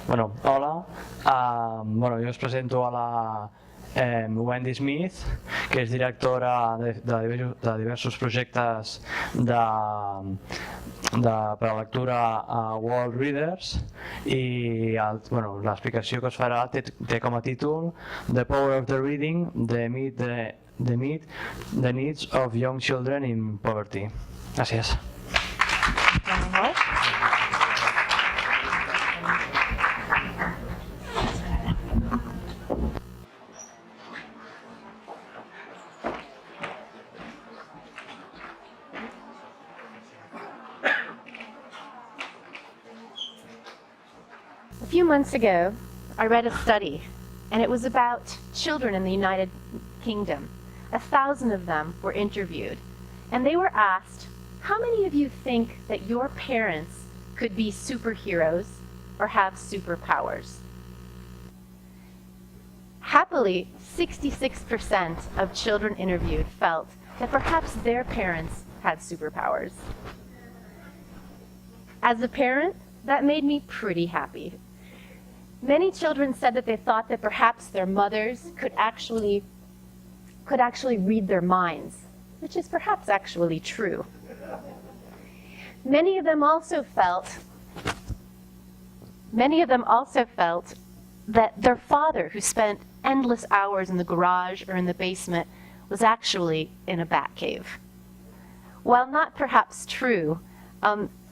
Bueno, hola. Bueno, jo us presento a la Wendy Smith, que és directora de diversos projectes per a lectura a World Readers, i bueno, l'explicació que us farà té com a títol The Power of the Reading, the Needs of Young Children in Poverty. Gràcies. A few months ago, I read a study, and it was about children in the United Kingdom. 1,000 of them were interviewed, and they were asked, how many of you think that your parents could be superheroes or have superpowers? Happily, 66% of children interviewed felt that perhaps their parents had superpowers. As a parent, that made me pretty happy. Many children said that they thought that perhaps their mothers could actually read their minds, which is perhaps actually true. Many of them also felt that their father, who spent endless hours in the garage or in the basement, was actually in a bat cave. While not perhaps true,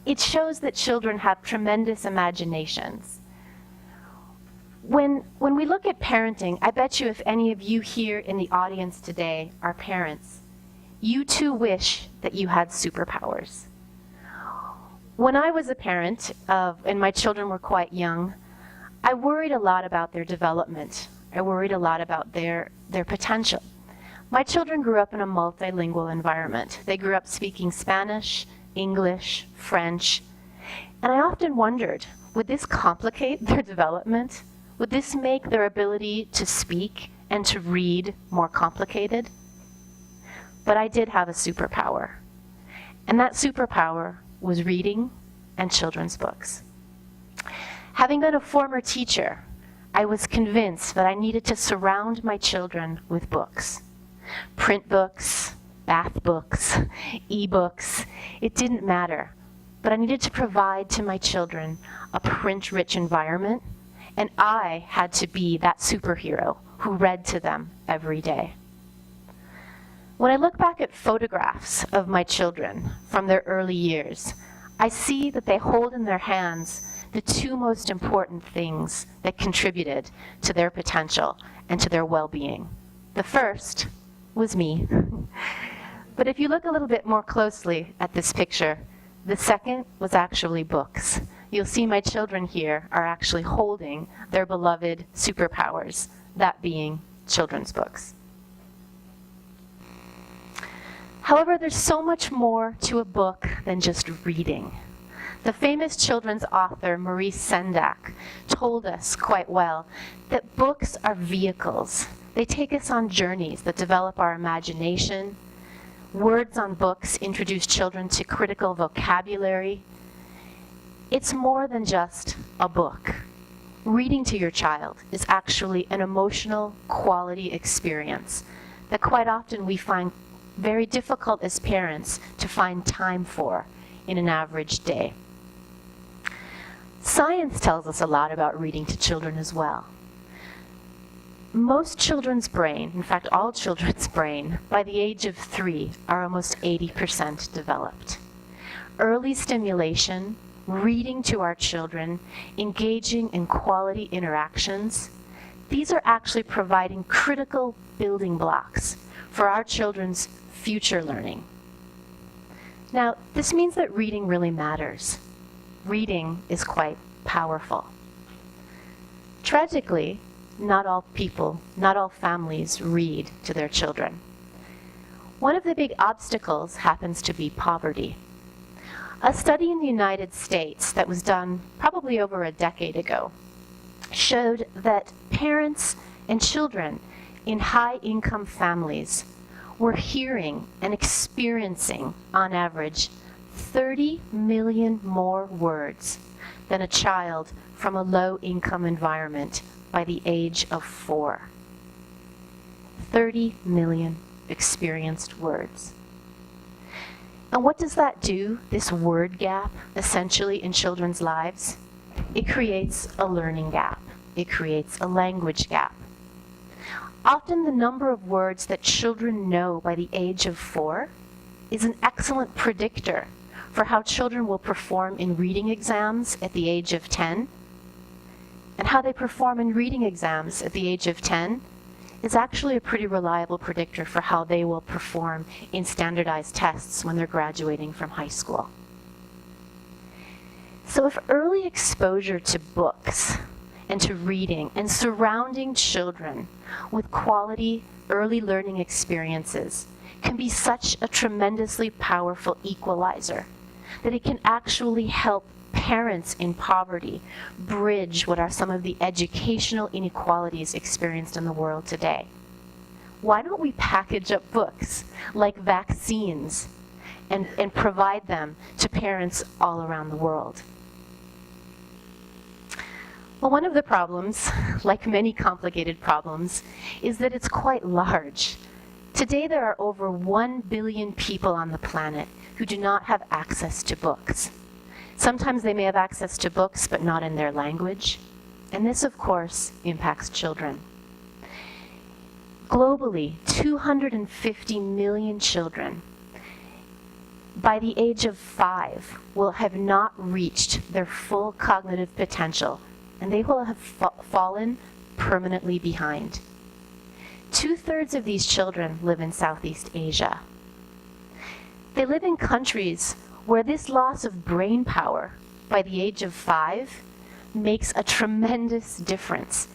it shows that children have tremendous imaginations. When we look at parenting, I bet you if any of you here in the audience today are parents, you too wish that you had superpowers. When I was a parent, and my children were quite young, I worried a lot about their development. I worried a lot about their potential. My children grew up in a multilingual environment. They grew up speaking Spanish, English, French, and I often wondered, would this complicate their development? Would this make their ability to speak and to read more complicated? But I did have a superpower, and that superpower was reading and children's books. Having been a former teacher, I was convinced that I needed to surround my children with books. Print books, bath books, e-books, it didn't matter. But I needed to provide to my children a print-rich environment, and I had to be that superhero who read to them every day. When I look back at photographs of my children from their early years, I see that they hold in their hands the two most important things that contributed to their potential and to their well-being. The first was me. But if you look a little bit more closely at this picture, the second was actually books. You'll see my children here are actually holding their beloved superpowers, that being children's books. However, there's so much more to a book than just reading. The famous children's author Maurice Sendak told us quite well that books are vehicles. They take us on journeys that develop our imagination. Words on books introduce children to critical vocabulary. It's more than just a book. Reading to your child is actually an emotional quality experience that quite often we find very difficult as parents to find time for in an average day. Science tells us a lot about reading to children as well. Most children's brain, in fact all children's brain, by the age of 3 are almost 80% developed. Early stimulation, reading to our children, engaging in quality interactions, these are actually providing critical building blocks for our children's future learning. Now, this means that reading really matters. Reading is quite powerful. Tragically, not all people, not all families read to their children. One of the big obstacles happens to be poverty. A study in the United States that was done probably over a decade ago showed that parents and children in high-income families were hearing and experiencing, on average, 30 million more words than a child from a low-income environment by the age of 4. 30 million experienced words. And what does that do, this word gap, essentially in children's lives? It creates a learning gap. It creates a language gap. Often the number of words that children know by the age of 4 is an excellent predictor for how children will perform in reading exams at the age of 10. And how they perform in reading exams at the age of 10 is actually a pretty reliable predictor for how they will perform in standardized tests when they're graduating from high school. So if early exposure to books and to reading and surrounding children with quality early learning experiences can be such a tremendously powerful equalizer, that it can actually help parents in poverty bridge what are some of the educational inequalities experienced in the world today. Why don't we package up books like vaccines and provide them to parents all around the world? Well, one of the problems, like many complicated problems, is that it's quite large. Today there are over 1 billion people on the planet who do not have access to books. Sometimes they may have access to books, but not in their language. And this, of course, impacts children. Globally, 250 million children by the age of 5 will have not reached their full cognitive potential, and they will have fallen permanently behind. 2/3 of these children live in Southeast Asia. They live in countries where this loss of brain power by the age of 5 makes a tremendous difference.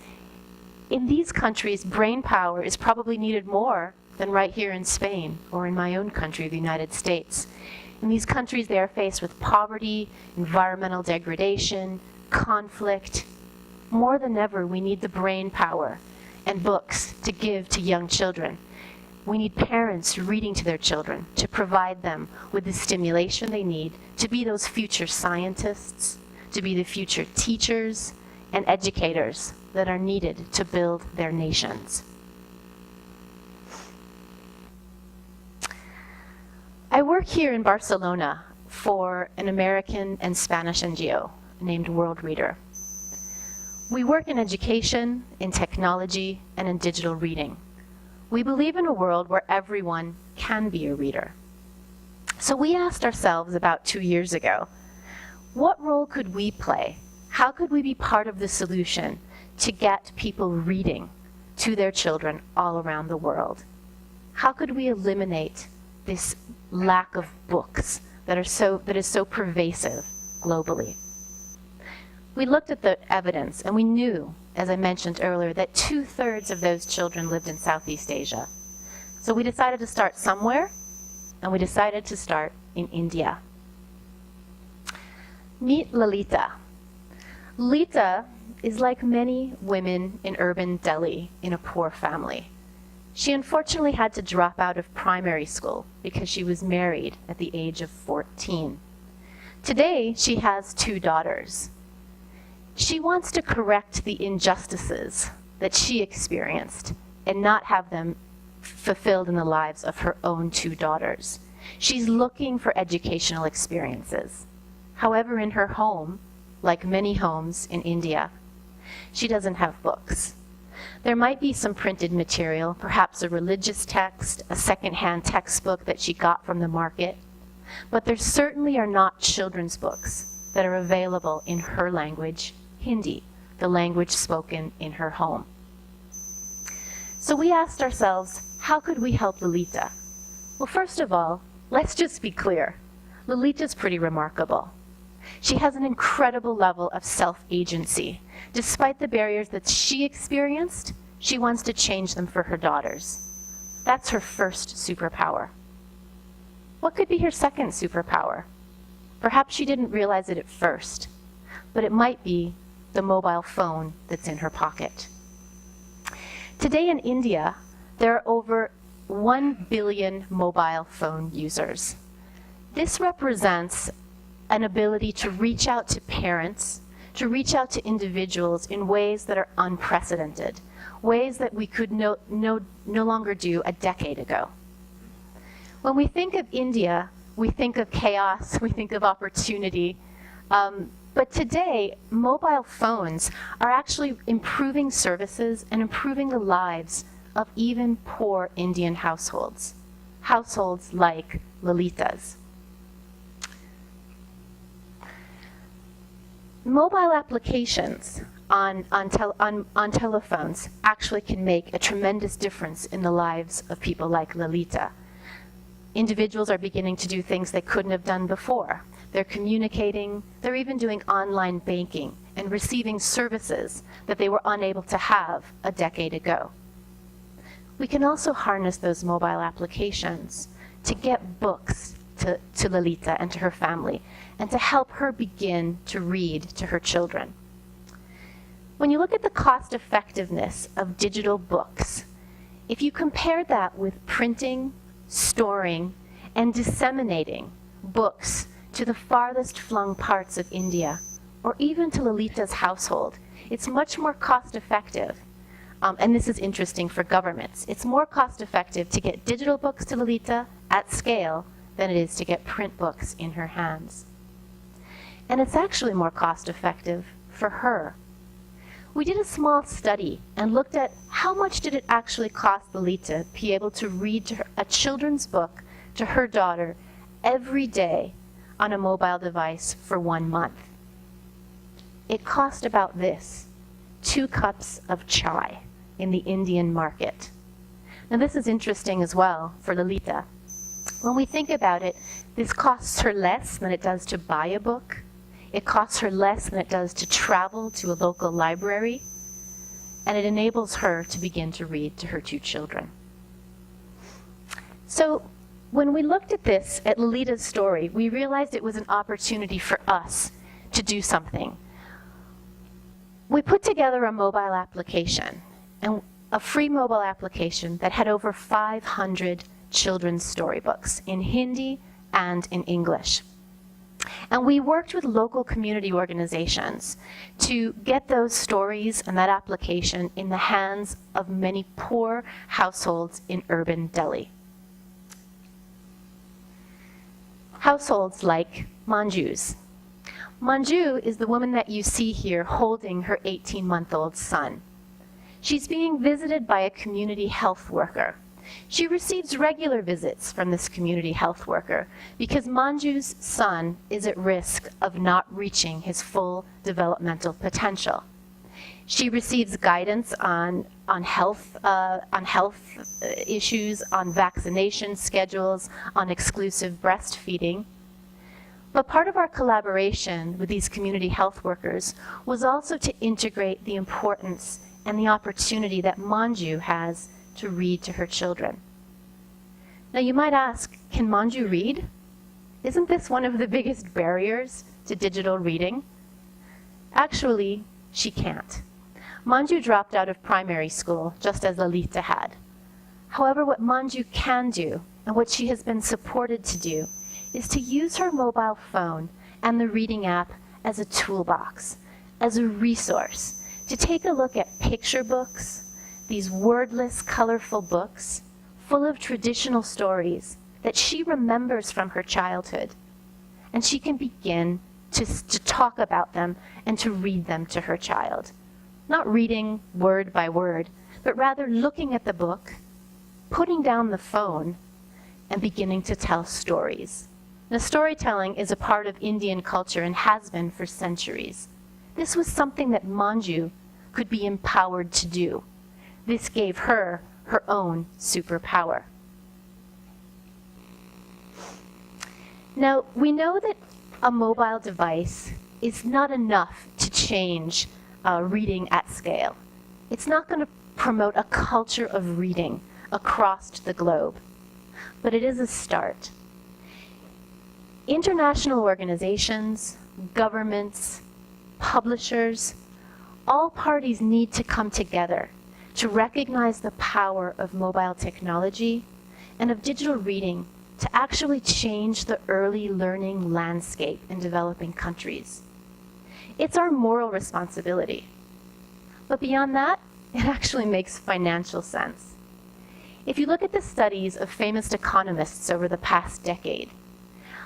In these countries, brain power is probably needed more than right here in Spain or in my own country, the United States. In these countries, they are faced with poverty, environmental degradation, conflict. More than ever, we need the brain power and books to give to young children. We need parents reading to their children to provide them with the stimulation they need to be those future scientists, to be the future teachers and educators that are needed to build their nations. I work here in Barcelona for an American and Spanish NGO named World Reader. We work in education, in technology, and in digital reading. We believe in a world where everyone can be a reader. So we asked ourselves about 2 years ago, what role could we play? How could we be part of the solution to get people reading to their children all around the world? How could we eliminate this lack of books that is so pervasive globally? We looked at the evidence, and we knew, as I mentioned earlier, that 2/3 of those children lived in Southeast Asia. So we decided to start somewhere, and we decided to start in India. Meet Lalita. Lalita is like many women in urban Delhi in a poor family. She unfortunately had to drop out of primary school because she was married at the age of 14. Today, she has 2 daughters. She wants to correct the injustices that she experienced and not have them fulfilled in the lives of her own 2 daughters. She's looking for educational experiences. However, in her home, like many homes in India, she doesn't have books. There might be some printed material, perhaps a religious text, a secondhand textbook that she got from the market, but there certainly are not children's books that are available in her language, Hindi, the language spoken in her home. So we asked ourselves, how could we help Lalita? Well, first of all, let's just be clear. Lalita's pretty remarkable. She has an incredible level of self-agency. Despite the barriers that she experienced, she wants to change them for her daughters. That's her first superpower. What could be her second superpower? Perhaps she didn't realize it at first, but it might be the mobile phone that's in her pocket. Today in India, there are over 1 billion mobile phone users. This represents an ability to reach out to parents to reach out to individuals in ways that are unprecedented, ways that we could no longer do a decade ago. When we think of India, we think of chaos, we think of opportunity, but today, mobile phones are actually improving services and improving the lives of even poor Indian households, households like Lalita's. Mobile applications on telephones actually can make a tremendous difference in the lives of people like Lalita. Individuals are beginning to do things they couldn't have done before. They're communicating, they're even doing online banking and receiving services that they were unable to have a decade ago. We can also harness those mobile applications to get books to Lalita and to her family, and to help her begin to read to her children. When you look at the cost effectiveness of digital books, if you compare that with printing, storing, and disseminating books to the farthest flung parts of India, or even to Lalita's household, it's much more cost effective. And this is interesting for governments. It's more cost effective to get digital books to Lalita at scale than it is to get print books in her hands. And it's actually more cost effective for her. We did a small study and looked at how much did it actually cost Lalita to be able to read to her, a children's book to her daughter every day on a mobile device for 1 month. It cost about this, 2 cups of chai in the Indian market. Now this is interesting as well for Lalita. When we think about it, this costs her less than it does to buy a book. It costs her less than it does to travel to a local library, and it enables her to begin to read to her 2 children. So when we looked at this, at Lalita's story, we realized it was an opportunity for us to do something. We put together a mobile application, and a free mobile application that had over 500 children's storybooks in Hindi and in English. And we worked with local community organizations to get those stories and that application in the hands of many poor households in urban Delhi. Households like Manju's. Manju is the woman that you see here holding her 18-month-old son. She's being visited by a community health worker. She receives regular visits from this community health worker because Manju's son is at risk of not reaching his full developmental potential. She receives guidance on health issues, on vaccination schedules, on exclusive breastfeeding. But part of our collaboration with these community health workers was also to integrate the importance and the opportunity that Manju has to read to her children. Now you might ask, can Manju read? Isn't this one of the biggest barriers to digital reading? Actually, she can't. Manju dropped out of primary school, just as Lalita had. However, what Manju can do, and what she has been supported to do, is to use her mobile phone and the reading app as a toolbox, as a resource, to take a look at picture books, these wordless, colorful books, full of traditional stories that she remembers from her childhood. And she can begin to talk about them and to read them to her child. Not reading word by word, but rather looking at the book, putting down the phone, and beginning to tell stories. Now, storytelling is a part of Indian culture and has been for centuries. This was something that Manju could be empowered to do. This gave her her own superpower. Now, we know that a mobile device is not enough to change reading at scale. It's not going to promote a culture of reading across the globe, but it is a start. International organizations, governments, publishers, all parties need to come together to recognize the power of mobile technology and of digital reading to actually change the early learning landscape in developing countries. It's our moral responsibility. But beyond that, it actually makes financial sense. If you look at the studies of famous economists over the past decade,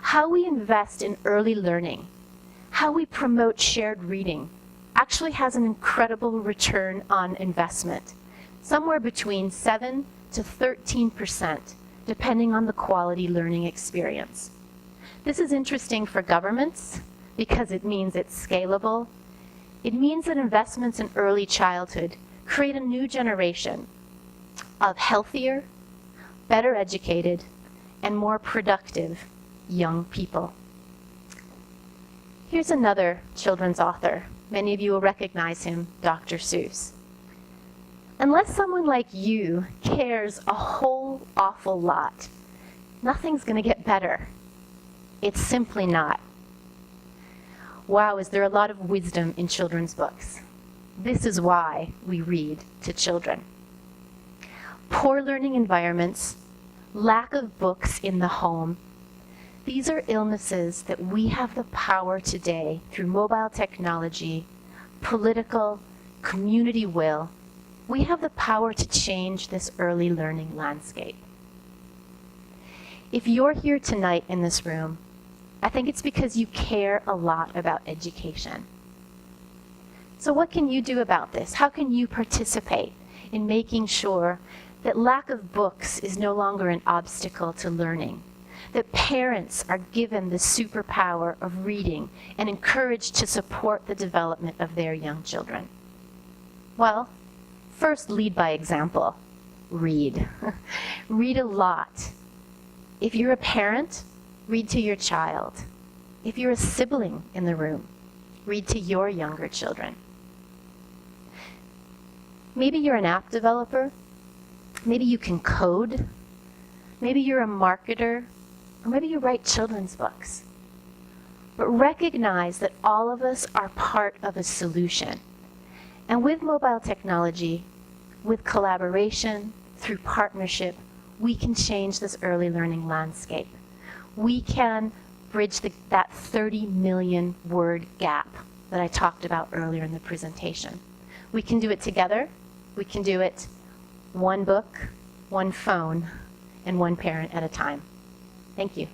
how we invest in early learning, how we promote shared reading, actually has an incredible return on investment, somewhere between 7 to 13%, depending on the quality learning experience. This is interesting for governments because it means it's scalable. It means that investments in early childhood create a new generation of healthier, better educated, and more productive young people. Here's another children's author. Many of you will recognize him, Dr. Seuss. Unless someone like you cares a whole awful lot, nothing's going to get better. It's simply not. Wow, is there a lot of wisdom in children's books? This is why we read to children. Poor learning environments, lack of books in the home, these are illnesses that we have the power today through mobile technology, political, community will. We have the power to change this early learning landscape. If you're here tonight in this room, I think it's because you care a lot about education. So what can you do about this? How can you participate in making sure that lack of books is no longer an obstacle to learning? That parents are given the superpower of reading and encouraged to support the development of their young children? Well, first, lead by example. Read. Read a lot. If you're a parent, read to your child. If you're a sibling in the room, read to your younger children. Maybe you're an app developer. Maybe you can code. Maybe you're a marketer. Or maybe you write children's books. But recognize that all of us are part of a solution. And with mobile technology, with collaboration, through partnership, we can change this early learning landscape. We can bridge that 30 million word gap that I talked about earlier in the presentation. We can do it together. We can do it one book, one phone, and one parent at a time. Thank you.